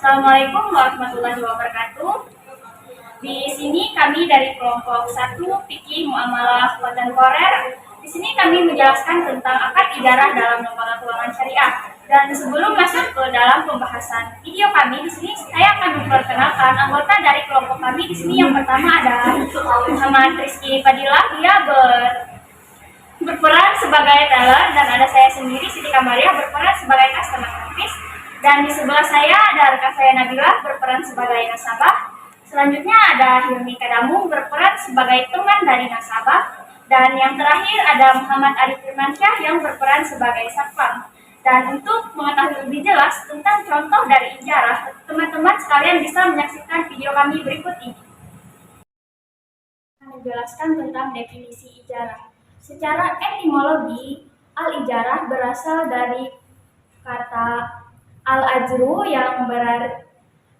Assalamualaikum warahmatullahi wabarakatuh. Di sini kami dari kelompok 1 Fikih Muamalah Kontemporer. Di sini kami menjelaskan tentang akad ijarah dalam lembaga keuangan syariah. Dan sebelum masuk ke dalam pembahasan video kami, di sini saya akan memperkenalkan anggota dari kelompok kami. Di sini yang pertama ada Muhammad Rizky Fadilah. Dia berperan sebagai teller, dan ada saya sendiri Siti Kamaria berperan sebagai customer service. Dan di sebelah saya ada rekan saya Nabila berperan sebagai nasabah. Selanjutnya ada Hilmi Kadamu berperan sebagai teman dari nasabah. Dan yang terakhir ada Muhammad Arif Firmansyah yang berperan sebagai satpam. Dan untuk mengetahui lebih jelas tentang contoh dari ijarah, teman-teman sekalian bisa menyaksikan video kami berikut ini. Menjelaskan tentang definisi ijarah. Secara etimologi, al-ijarah berasal dari kata al-ajru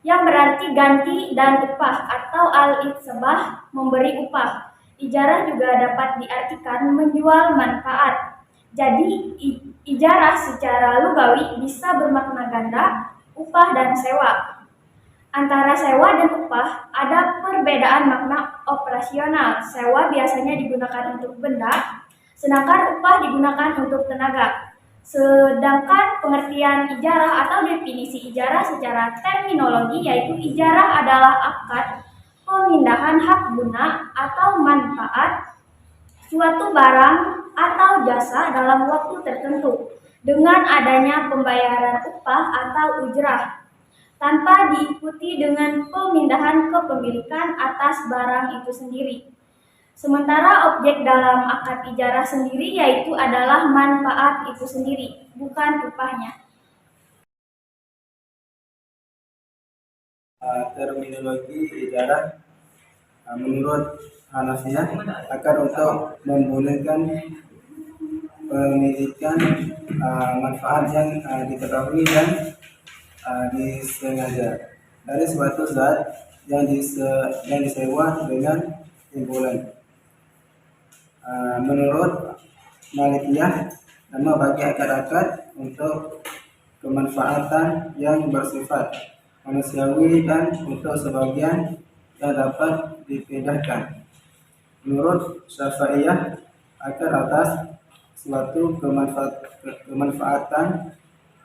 yang berarti ganti dan upah, atau al-itsbah memberi upah. Ijarah juga dapat diartikan menjual manfaat. Jadi ijarah secara lugawi bisa bermakna ganda, upah dan sewa. Antara sewa dan upah ada perbedaan makna operasional. Sewa biasanya digunakan untuk benda, sedangkan upah digunakan untuk tenaga. Sedangkan pengertian ijarah atau definisi ijarah secara terminologi yaitu ijarah adalah akad pemindahan hak guna atau manfaat suatu barang atau jasa dalam waktu tertentu dengan adanya pembayaran upah atau ujrah tanpa diikuti dengan pemindahan kepemilikan atas barang itu sendiri. Sementara objek dalam akad ijarah sendiri yaitu adalah manfaat itu sendiri, bukan upahnya. Terminologi ijarah menurut Hanafiyah akan untuk membolehkan pemilikan manfaat yang diketahui dan disengaja dari suatu zat yang disewa dengan imbulan. Menurut Malikiyah, nama bagi akad-akad untuk kemanfaatan yang bersifat manusiawi dan untuk sebagian yang dapat dipindahkan. Menurut Syafi'iyah, akad atas suatu kemanfaatan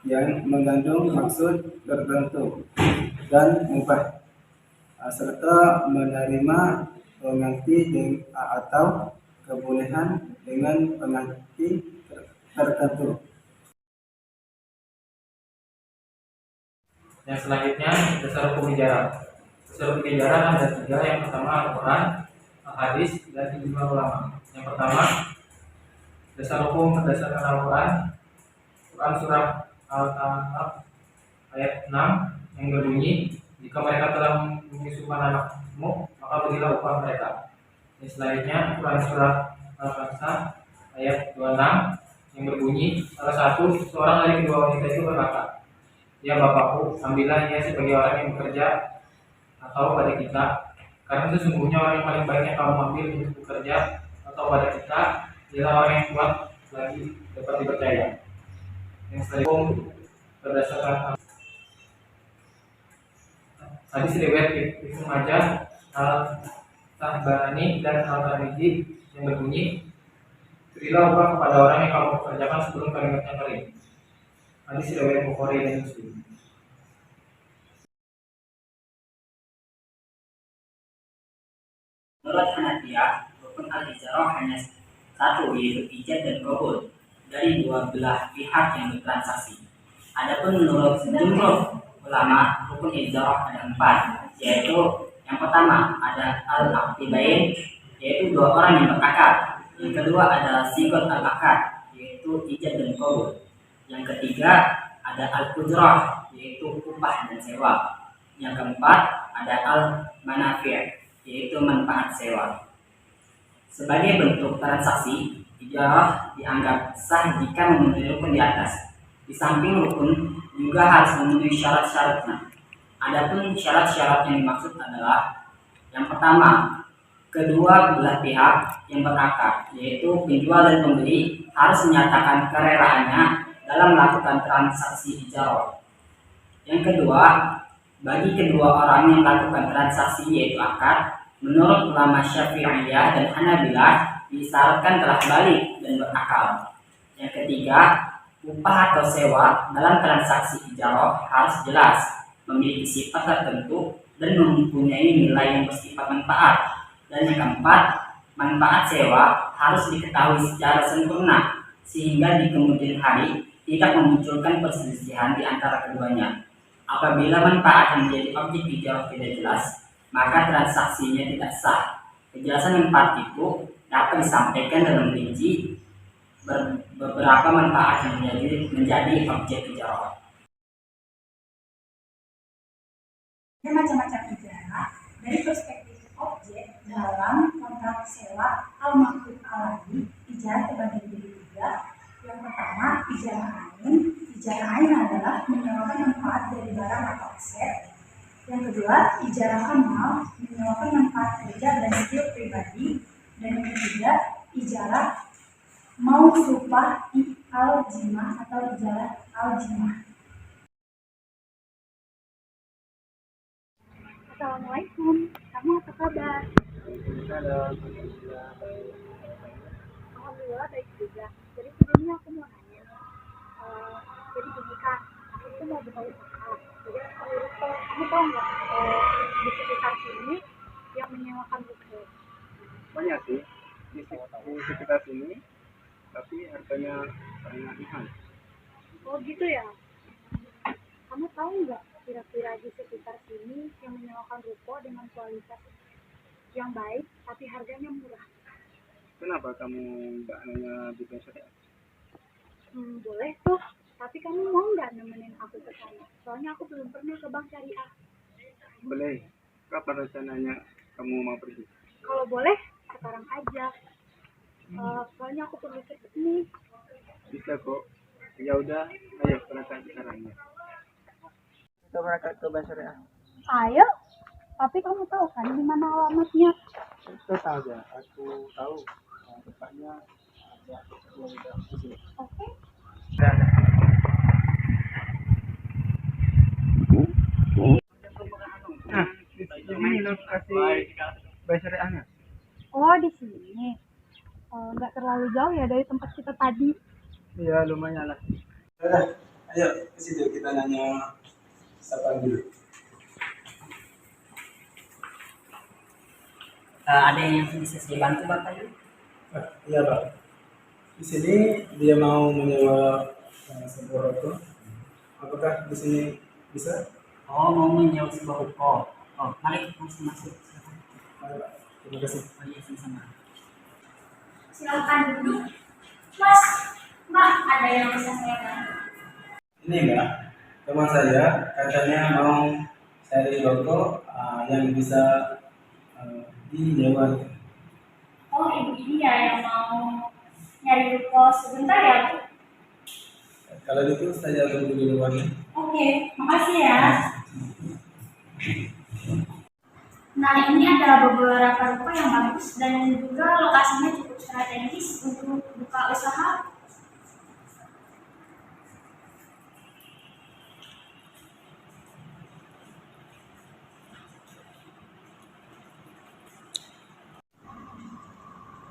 yang mengandung maksud tertentu dan mubah, serta menerima pengganti atau kebolehan dengan pengganti tertentu. Yang selanjutnya, dasar hukum ijarah. Dasar hukum ijarah ada 3. Yang pertama Al-Quran, hadis, dan ijma ulama. Yang pertama, dasar hukum berdasarkan Al-Quran. Quran surah Al-Ta'araf ayat 6 yang berbunyi, jika mereka telah menyusukan anakmu, maka berilah upah mereka. Yang selanjutnya Quran surah Al-Kahf ayat 26 yang berbunyi, seorang dari kedua wanita itu berkata, ya bapakku, ambillah ia sebagai orang yang bekerja atau pada kita, karena sesungguhnya orang yang paling baik yang kamu ambil untuk bekerja atau pada kita ialah orang yang kuat lagi dapat dipercaya. Yang selanjutnya berdasarkan hadis riwayat Ibnu Majah, Al-Tahbani dan Al-Tirmidzi yang berbunyi, berilah upah kepada orang yang kamu pekerjakan sebelum kalimatnya kering. Hadis riwayat Bukhari dan Muslim. Menurut Hanafiyah, rukun al-ijarah hanya satu, yaitu ijab dan qabul dari dua belah pihak yang bertransaksi. Adapun menurut jumhur ulama, rukun ijarah ada 4, yaitu yang pertama ada al-aqdibain, yaitu 2 orang yang berakad. Yang kedua ada sigot al-akad, yaitu ijab dan qabul. Yang ketiga ada al-ujrah, yaitu upah dan sewa. Yang keempat ada al-manafi', yaitu manfaat sewa. Sebagai bentuk transaksi, ijarah dianggap sah jika memenuhi rukun di atas. Di samping rukun juga harus memenuhi syarat-syaratnya. Adapun syarat-syarat yang dimaksud adalah yang pertama, kedua belah pihak yang berakad, yaitu penjual dan pembeli harus menyatakan kerelaannya dalam melakukan transaksi ijarah. Yang kedua, bagi kedua orang yang melakukan transaksi yaitu akad, menurut ulama Syafi'iyah dan Hanabilah disyaratkan telah balik dan berakal. Yang ketiga, upah atau sewa dalam transaksi ijarah harus jelas, memiliki sifat tertentu dan mempunyai nilai yang bersifat manfaat. Dan yang keempat, manfaat sewa harus diketahui secara sempurna sehingga di kemudian hari tidak memunculkan perselisihan di antara keduanya. Apabila manfaat yang menjadi objek ijarah tidak jelas, maka transaksinya tidak sah. Kejelasan manfaat itu dapat disampaikan dalam rinci beberapa manfaat yang menjadi objek ijarah. Ada macam-macam ijarah dari perspektif objek dalam kontrak sewa al-maqsud alaihi. Ijarah terbagi menjadi tiga. Yang pertama, ijarah ain. Ijarah ain adalah menyewakan manfaat dari barang atau aset. Yang kedua, ijarah amal, menyewakan manfaat kerja dan skill pribadi. Dan yang ketiga, ijarah mausufah al-jimah atau ijarah al-jimah. Assalamualaikum, kamu apa kabar? Alhamdulillah baik juga. Jadi sebelumnya aku mau nanya, jadi gini kan, aku tuh mau buka usaha. Jadi kamu tahu nggak di sekitar sini yang menyewakan buku? Banyak sih di sekitar sini, tapi harganya sangat mahal. Oh gitu ya. Kamu tahu nggak kira-kira di sekitar sini yang menyewakan ruko dengan kualitas yang baik tapi harganya murah? Kenapa kamu nggak nanya di bank syariah? Boleh tuh. Tapi kamu mau nggak nemenin aku ke sana? Soalnya aku belum pernah ke bank syariah. Boleh. Kapan rencananya kamu mau pergi? Kalau boleh, sekarang aja. Soalnya aku perlu cepet nih. Bisa kok. Ya udah, ayo berangkat sekarang ya. Kita berangkat ke bank syariah. Ayo. Tapi kamu tahu kan di mana alamatnya? Itu saja, aku tahu tempatnya ada di sini. Oke. Nah, di sini lokasi bank syariahnya. Oh, di sini. Nggak terlalu jauh ya dari tempat kita tadi. Iya, lumayan lah. Udah, ayo ke situ kita nanya siapa dulu. Ada yang bisa saya bantu Bapak ini? Iya Pak. Di sini dia mau menyewa sebuah ruko. Apakah di sini bisa? Oh, mau menyewa sebuah ruko. Oh, mari langsung masuk. Ayo, Pak. Terima kasih. Oh iya, sama-sama. Silakan duduk. Mas, Mbak, ada yang bisa saya bantu? Ini Mbak, teman saya katanya mau cari ruko yang bisa dinyewa. Oh, ibu ini ya yang mau nyari ruko sebentar ya, Bu? Kalau gitu saya tunggu di luarnya. Oke, makasih ya. Nah, ini ada beberapa ruko yang bagus dan juga lokasinya cukup strategis untuk buka usaha.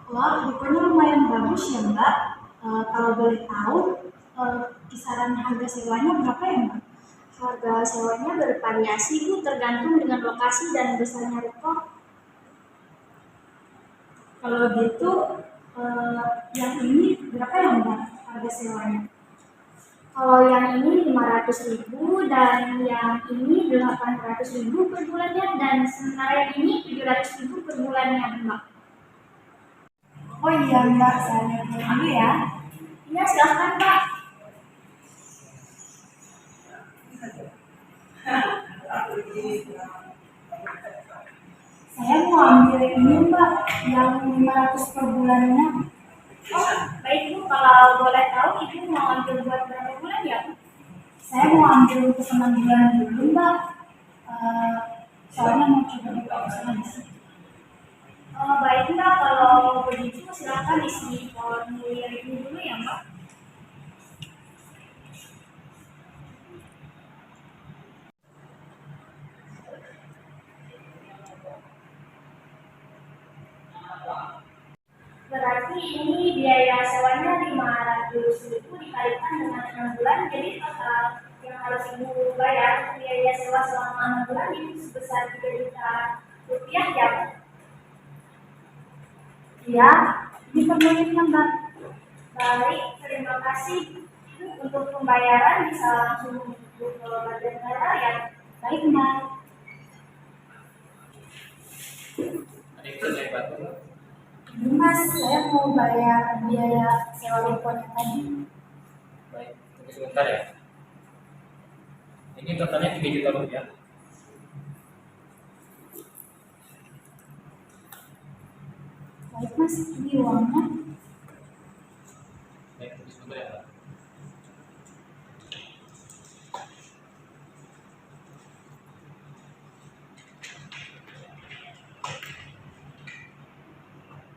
Wah, rukonya lumayan bagus ya, Mbak. Kalau boleh tahu, kisaran harga sewanya berapa ya, Mbak? Harga sewanya bervariasi, Bu, tergantung dengan lokasi dan besarnya ruko. Kalau gitu, yang ini berapa ya, Mbak, harga sewanya? Kalau yang ini 500.000 dan yang ini 800.000 per bulannya, dan sementara yang ini 700.000 per bulannya, Mbak. Oh iya, Mbak, saya lihat dulu ya. Iya, silahkan, Pak. Saya mau ambil ini, Mbak, yang 500 per bulannya. Oh, baik, Bu. Kalau boleh tahu, Ibu mau ambil buat berapa bulan ya, Bu? Saya mau ambil untuk 6 bulan dulu, Mbak. Soalnya mau coba buka usaha di sini. Baik, Mbak. Kalau begitu, silakan isi formulir ini dulu ya, Mbak. berarti ini biaya sewanya 500.000 dikalikan dengan 6 bulan, jadi total yang harus ibu bayar untuk biaya sewa selama 6 bulan itu sebesar 3 juta rupiah ya Bu? Ya, dipenuhi Mbak. Baik, terima kasih Bu. Untuk pembayaran bisa langsung Bu ke bagian negara ya. Baik Mbak. Ada yang bisa saya bantu? Ini Mas, saya mau bayar biaya sewa rukonya tadi. Baik, tunggu sebentar ya. Ini totalnya 3 juta rupiah. Baik Mas, ini uangnya. Baik, tunggu sebentar ya Pak.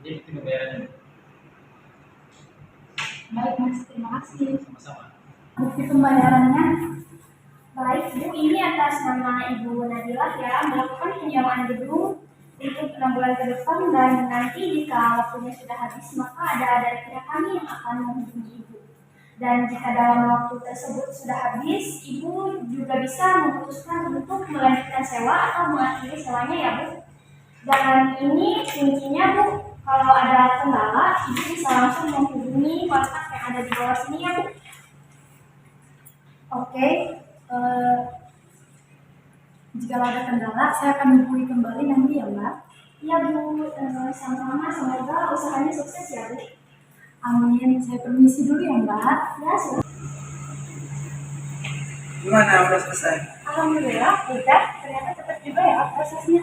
Ini bukti pembayarannya. Baik Mas, terima kasih. Sama-sama. Bukti pembayarannya. Baik Bu, ini atas nama Ibu Nadilah ya, melakukan penyewaan gedung untuk 6 bulan ke depan, dan nanti jika waktunya sudah habis maka ada dari pihak kami yang akan menghubungi Ibu. Dan jika dalam waktu tersebut sudah habis, Ibu juga bisa memutuskan untuk melanjutkan sewa atau mengakhiri sewanya ya Bu. Dan ini kuncinya Bu, kalau ada kendala Ibu bisa langsung menghubungi kontak yang ada di bawah sini ya Bu. Oke, jika ada kendala, saya akan hubungi kembali nanti ya Mbak. Iya Bu, sama-sama, semoga usahanya sukses ya Bu. Amin, saya permisi dulu ya Mbak. Ya, sudah. Gimana udah selesai? Alhamdulillah, udah. Ternyata cepat juga ya prosesnya.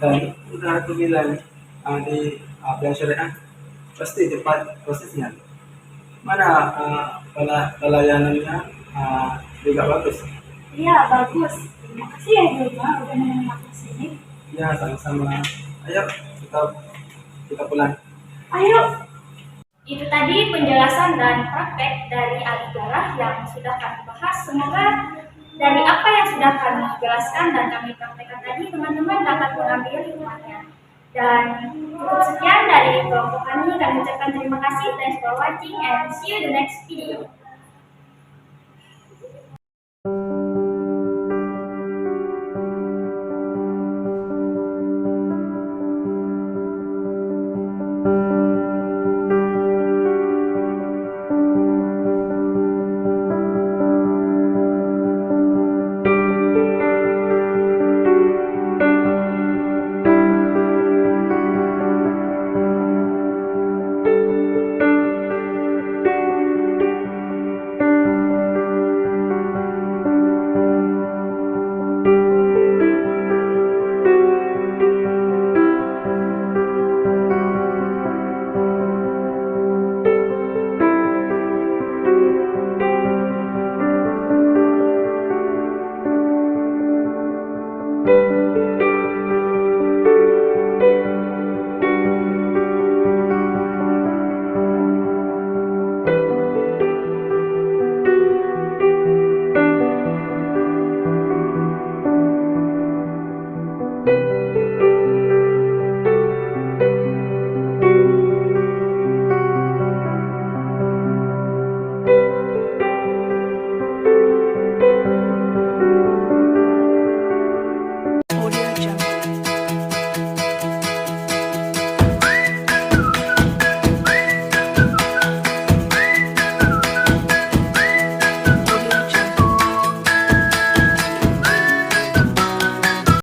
Dan udah aku bilang di bank syariah pasti cepat prosesnya. Mana pelayanannya juga bagus. Iya, bagus. Terima kasih ya Bu Mbak, udah menemukan aku di sini. Ya sama-sama. Ayo kita pulang. Ayo. Itu tadi penjelasan dan praktek dari Al-Ijarah yang sudah kami bahas. Semoga dari apa yang sudah kami jelaskan dan kami praktekkan tadi, teman-teman dapat mengambil hikmahnya. Dan cukup sekian dari kelompok kami. Kami ucapkan terima kasih. Thanks for watching and see you in the next video.